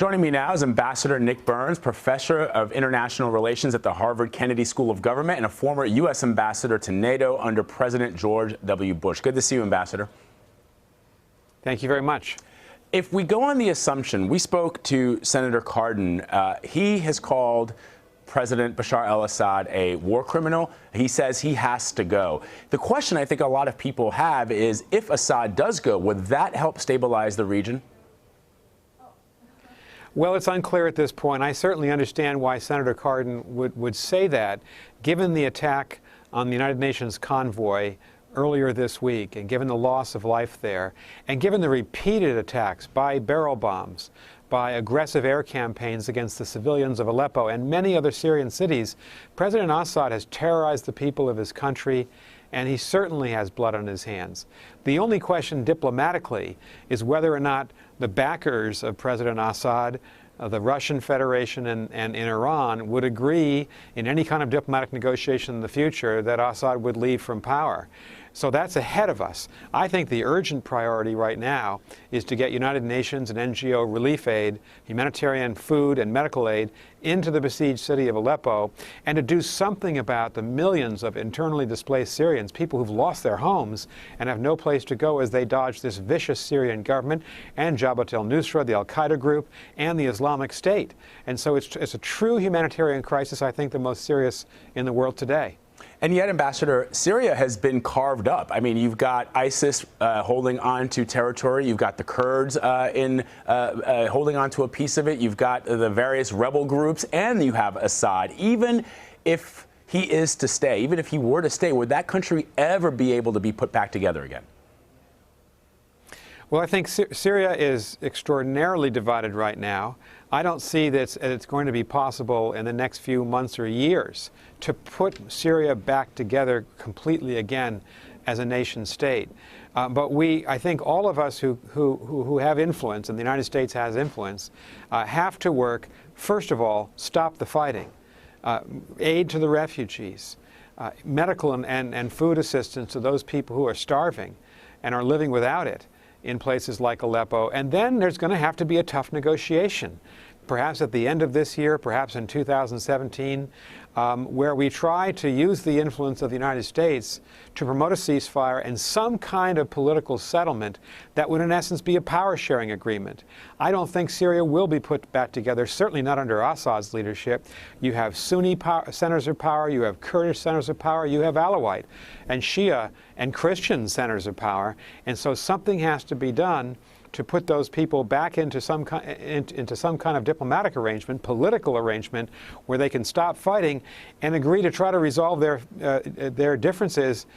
Joining me now is Ambassador Nick Burns, Professor of International Relations at the Harvard Kennedy School of Government and a former U.S. Ambassador to NATO under President George W. Bush. Good to see you, Ambassador. Thank you very much. If we go on the assumption, we spoke to Senator Cardin. He has called President Bashar al-Assad a war criminal. He says he has to go. The question I think a lot of people have is, if Assad does go, would that help stabilize the region? Well, it's unclear at this point. I certainly understand why Senator Cardin would say that, given the attack on the United Nations convoy earlier this week, and given the loss of life there, and given the repeated attacks by barrel bombs, by aggressive air campaigns against the civilians of Aleppo and many other Syrian cities. President Assad has terrorized the people of his country, and he certainly has blood on his hands. The only question diplomatically is whether or not the backers of President Assad, the Russian Federation and in Iran, would agree in any kind of diplomatic negotiation in the future that Assad would leave from power. So that's ahead of us. I think the urgent priority right now is to get United Nations and NGO relief aid, humanitarian food and medical aid into the besieged city of Aleppo, and to do something about the millions of internally displaced Syrians, people who've lost their homes and have no place to go as they dodge this vicious Syrian government and Jabhat al-Nusra, the al-Qaeda group, and the Islamic State. And so it's a true humanitarian crisis, I think the most serious in the world today. And yet, Ambassador, Syria has been carved up. I mean, you've got ISIS holding on to territory. You've got the Kurds holding on to a piece of it. You've got the various rebel groups, and you have Assad. Even if he is to stay, even if he were to stay, would that country ever be able to be put back together again? Well, I think Syria is extraordinarily divided right now. I don't see that it's going to be possible in the next few months or years to put Syria back together completely again as a nation state. But I think all of us who have influence, and the United States has influence, have to work, first of all, stop the fighting, aid to the refugees, medical and food assistance to those people who are starving and are living without it in places like Aleppo. And then there's going to have to be a tough negotiation, perhaps at the end of this year, perhaps in 2017, where we try to use the influence of the United States to promote a ceasefire and some kind of political settlement that would in essence be a power-sharing agreement. I don't think Syria will be put back together, certainly not under Assad's leadership. You have Sunni centers of power, you have Kurdish centers of power, you have Alawite and Shia and Christian centers of power, and so something has to be done to put those people back into some kind of diplomatic arrangement, political arrangement, where they can stop fighting and agree to try to resolve their differences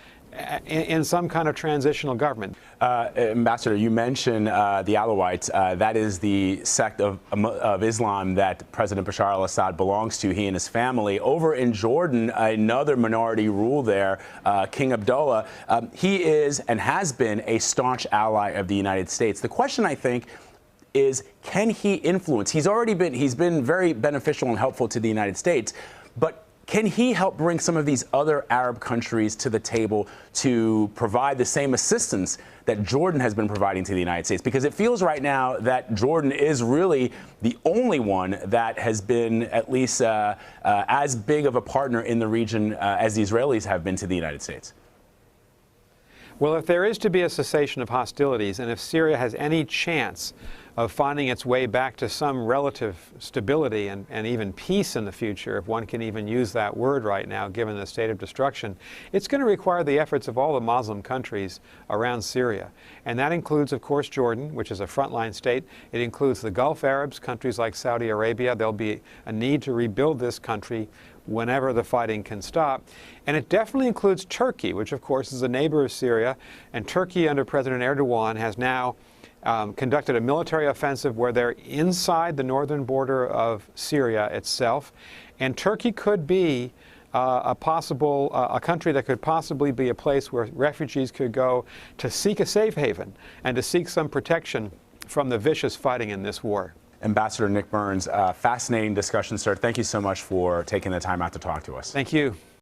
in some kind of transitional government. Ambassador, you mentioned the Alawites. That is the sect of Islam that President Bashar al-Assad belongs to, he and his family. Over in Jordan, another minority rule there, King Abdullah, he is and has been a staunch ally of the United States. The question, I think, is, can he influence? He's been very beneficial and helpful to the United States, but can he help bring some of these other Arab countries to the table to provide the same assistance that Jordan has been providing to the United States? Because it feels right now that Jordan is really the only one that has been at least as big of a partner in the region as the Israelis have been to the United States. Well, if there is to be a cessation of hostilities, and if Syria has any chance of finding its way back to some relative stability and even peace in the future, if one can even use that word right now, given the state of destruction, it's going to require the efforts of all the Muslim countries around Syria. And that includes, of course, Jordan, which is a frontline state. It includes the Gulf Arabs, countries like Saudi Arabia. There'll be a need to rebuild this country whenever the fighting can stop. And it definitely includes Turkey, which, of course, is a neighbor of Syria. And Turkey, under President Erdogan, has now conducted a military offensive where they're inside the northern border of Syria itself. And Turkey could be a country that could possibly be a place where refugees could go to seek a safe haven and to seek some protection from the vicious fighting in this war. Ambassador Nick Burns, fascinating discussion, sir. Thank you so much for taking the time out to talk to us. Thank you.